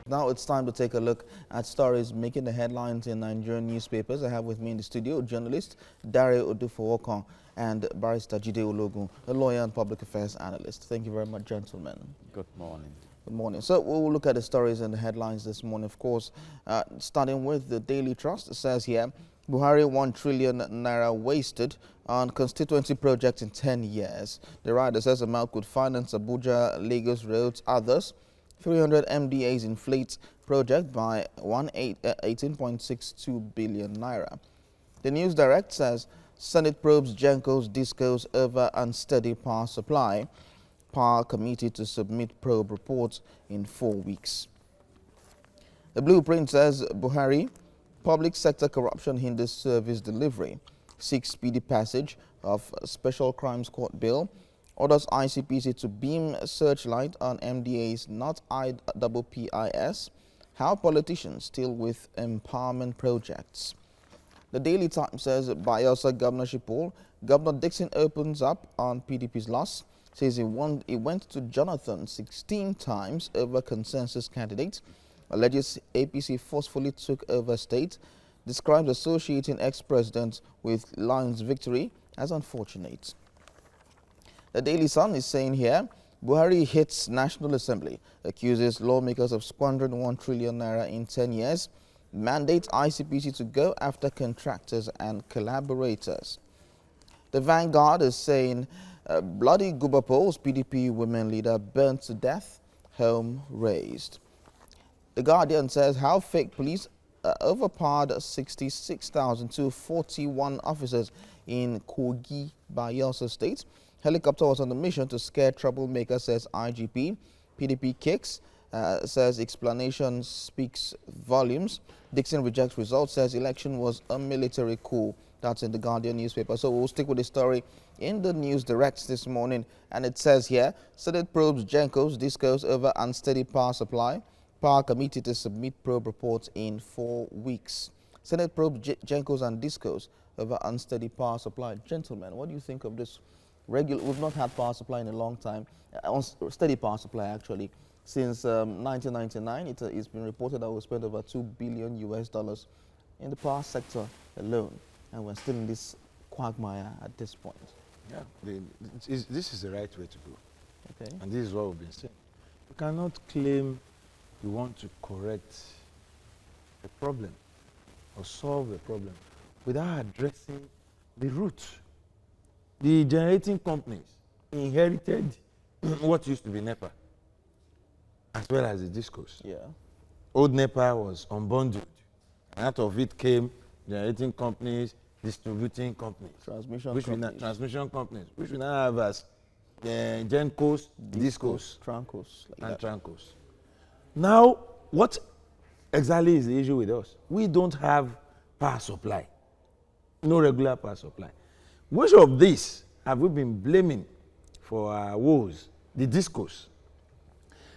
Now it's time to take a look at stories making the headlines in Nigerian newspapers. I have with me in the studio journalist Dario Odufowokan and barrister Jide Ologun, a lawyer and public affairs analyst. Thank you very much, gentlemen. Good morning. Good morning. So we'll look at the stories and the headlines this morning, of course, starting with the Daily Trust. It says here, BUHARI 1 trillion naira wasted on constituency project in 10 years. The writer says the amount could finance Abuja, Lagos roads, others. 300 MDAs inflate project by 18.62 billion naira. The NewsDirect says Senate probes Gencos discos over unsteady power supply. Power committee to submit probe reports in 4 weeks. The Blueprint says BUHARI, public sector corruption hinders service delivery. Seeks speedy passage of special crimes court bill. Orders ICPC to beam searchlight on MDAs, not IPPIS. How politicians deal with empowerment projects. The Daily Times says Bayelsa governorship poll. Governor Dixon opens up on PDP's loss. Says he went to Jonathan 16 times over consensus candidate. Alleges APC forcefully took over state. Describes associating ex-president with Lion's victory as unfortunate. The Daily Sun is saying here, BUHARI hits National Assembly, accuses lawmakers of squandering 1 trillion naira in 10 years, mandates ICPC to go after contractors and collaborators. The Vanguard is saying, bloody GUBER polls, PDP women leader burnt to death, home razed. The Guardian says how fake police overpowered 66,241 officers in Kogi, Bayelsa State. Helicopter was on the mission to scare troublemakers, says IGP. PDP kicks, says explanation speaks volumes. Dixon rejects results, says election was a military coup. That's in the Guardian newspaper. So we'll stick with the story in the NewsDirect this morning. And it says here, Senate probes Gencos discos over unsteady power supply. Power committee to submit probe reports in 4 weeks. Senate probes Gencos and discos over unsteady power supply. Gentlemen, what do you think of this? We've not had power supply in a long time, steady power supply actually. Since 1999, it's been reported that we spent over $2 billion in the power sector alone. And we're still in this quagmire at this point. Yeah, this is the right way to go. Okay. And this is what we've been saying. You cannot claim you want to correct a problem or solve a problem without addressing the root. The generating companies inherited what used to be NEPA, as well as the discos. Yeah. Old NEPA was unbundled, and out of it came generating companies, distributing companies, transmission companies, which we now have as Gencos, discos, Trancos, and Trancos. Now, what exactly is the issue with us? We don't have power supply, no regular power supply. Which of these have we been blaming for our woes? The discos.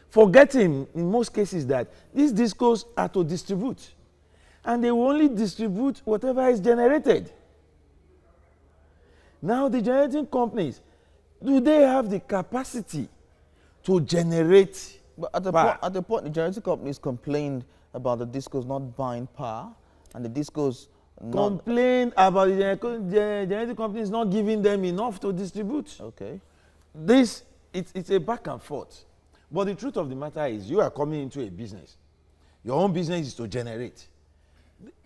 Forgetting in most cases that these discos are to distribute, and they will only distribute whatever is generated. Now the generating companies, do they have the capacity to generate? But at the point, the generating companies complained about the discos not buying power, and the discos complained about the generating companies not giving them enough to distribute. Okay. It's a back and forth. But the truth of the matter is, you are coming into a business. Your own business is to generate.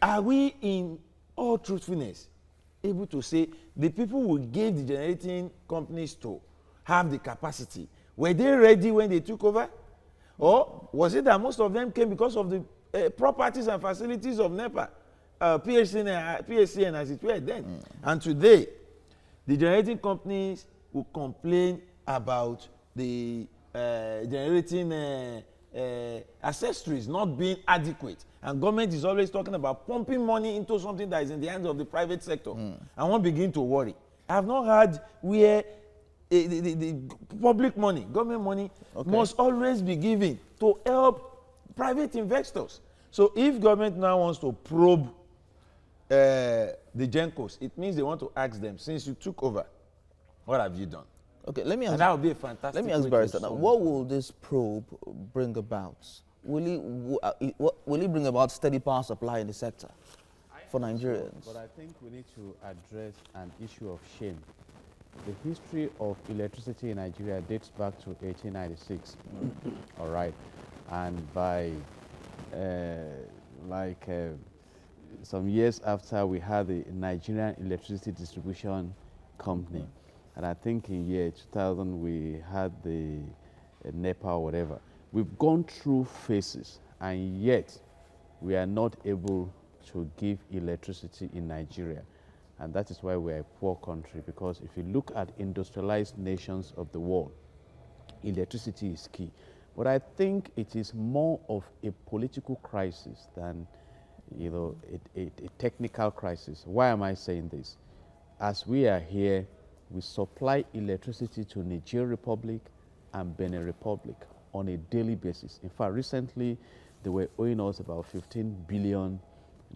Are we, in all truthfulness, able to say the people who gave the generating companies to have the capacity, were they ready when they took over? Or was it that most of them came because of the properties and facilities of NEPA, PSCN as it were then? And today, the generating companies will complain about the generating accessories not being adequate. And government is always talking about pumping money into something that is in the hands of the private sector. And one begin to worry. I have not heard where the public money, government money, must always be given to help private investors. So if government now wants to probe the Gencos, it means they want to ask them, since you took over, what have you done? Okay, let me ask. And that would be a fantastic. Let me ask Barrister now, what will this probe bring about? will it bring about steady power supply in the sector for Nigerians? But I think we need to address an issue of shame. The history of electricity in Nigeria dates back to 1896. All right. And by some years after, we had the Nigerian Electricity Distribution Company. And I think in year 2000, we had the NEPA or whatever. We've gone through phases, and yet we are not able to give electricity in Nigeria. And that is why we're a poor country, because if you look at industrialized nations of the world, electricity is key. But I think it is more of a political crisis than, you know, a technical crisis. Why am I saying this? As we are here, we supply electricity to Niger Republic and Benin Republic on a daily basis. In fact, recently, they were owing us about 15 billion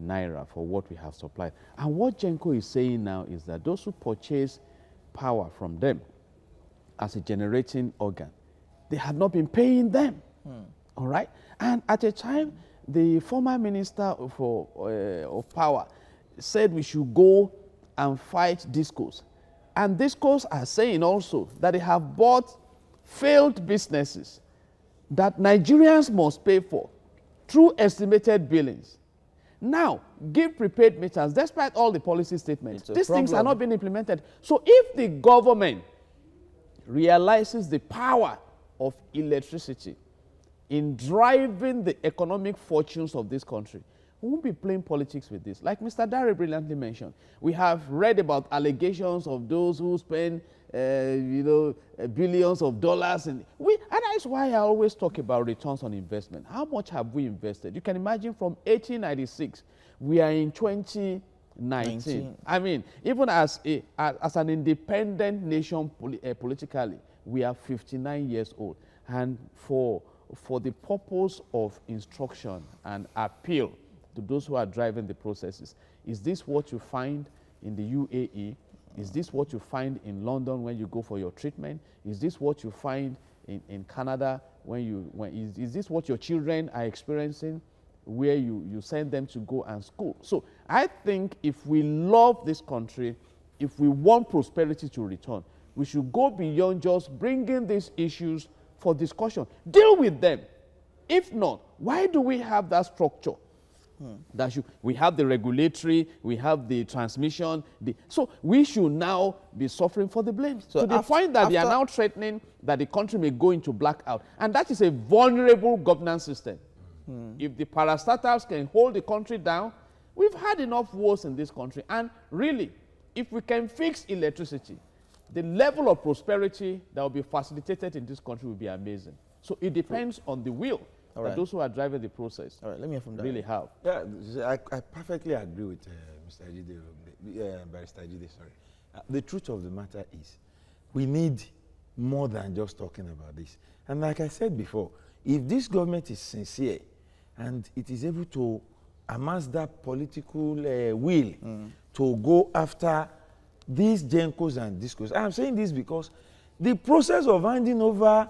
naira for what we have supplied. And what Genco is saying now is that those who purchase power from them as a generating organ, they have not been paying them. All right? And at a time, the former minister of power said we should go and fight discos. And discos are saying also that they have bought failed businesses that Nigerians must pay for through estimated billings. Now, give prepaid meters, despite all the policy statements. These things are not being implemented. So if the government realizes the power of electricity in driving the economic fortunes of this country, we won't be playing politics with this. Like Mr. Dare brilliantly mentioned, we have read about allegations of those who spend, billions of dollars. And that's why I always talk about returns on investment. How much have we invested? You can imagine from 1896, we are in 2019. I mean, even as an independent nation politically, we are 59 years old. And for the purpose of instruction and appeal to those who are driving the processes, is this what you find in the UAE? Is this what you find in London when you go for your treatment? Is this what you find in Canada is this what your children are experiencing where you send them to go and school? So I think if we love this country, if we want prosperity to return, we should go beyond just bringing these issues for discussion. Deal with them. If not, why do we have that structure? We have the regulatory, we have the transmission. So we should now be suffering for the blame. So to the point that they are now threatening that the country may go into blackout. And that is a vulnerable governance system. If the parastatals can hold the country down, we've had enough wars in this country. And really, if we can fix electricity, the level of prosperity that will be facilitated in this country will be amazing. So it depends on the will that those who are driving the process let me hear from that. really have. Yeah, I perfectly agree with Mr. Jide, Barrister Jide, sorry. The truth of the matter is we need more than just talking about this. And like I said before, if this government is sincere and it is able to amass that political will to go after these Gencos and discos. I'm saying this because the process of handing over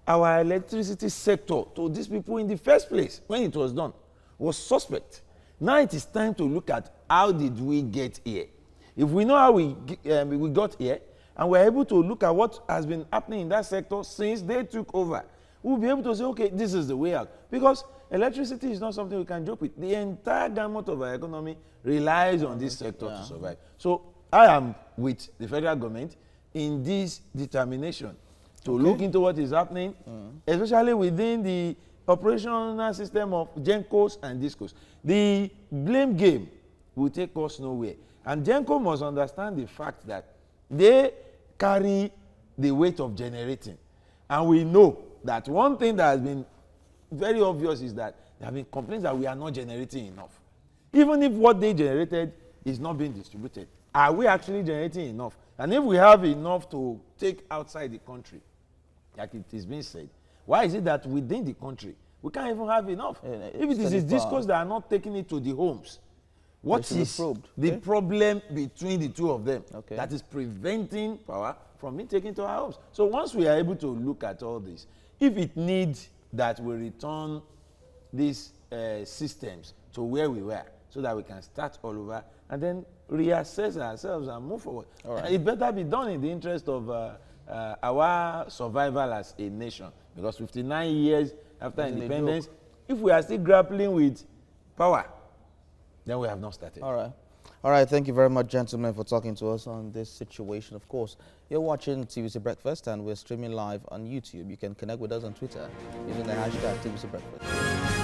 our electricity sector to these people in the first place, when it was done, was suspect. Now it is time to look at how did we get here. If we know how we got here, and we're able to look at what has been happening in that sector since they took over, we'll be able to say, okay, this is the way out. Because electricity is not something we can joke with. The entire gamut of our economy relies on this sector to survive. So I am with the federal government in this determination to look into what is happening, especially within the operational system of Gencos and discos. The blame game will take us nowhere. And Genco must understand the fact that they carry the weight of generating. And we know that one thing that has been very obvious is that there have been complaints that we are not generating enough. Even if what they generated is not being distributed, are we actually generating enough? And if we have enough to take outside the country, like it is being said, why is it that within the country we can't even have enough? If it is discos that are not taking it to the homes, what is the problem between the two of them that is preventing power from being taken to our homes? So once we are able to look at all this, if it needs that we return these systems to where we were so that we can start all over and then reassess ourselves and move forward. Right. It better be done in the interest of our survival as a nation, because 59 years after independence, if we are still grappling with power, then we have not started. All right. All right, thank you very much, gentlemen, for talking to us on this situation. Of course, you're watching TVC Breakfast, and we're streaming live on YouTube. You can connect with us on Twitter using the hashtag TVC Breakfast.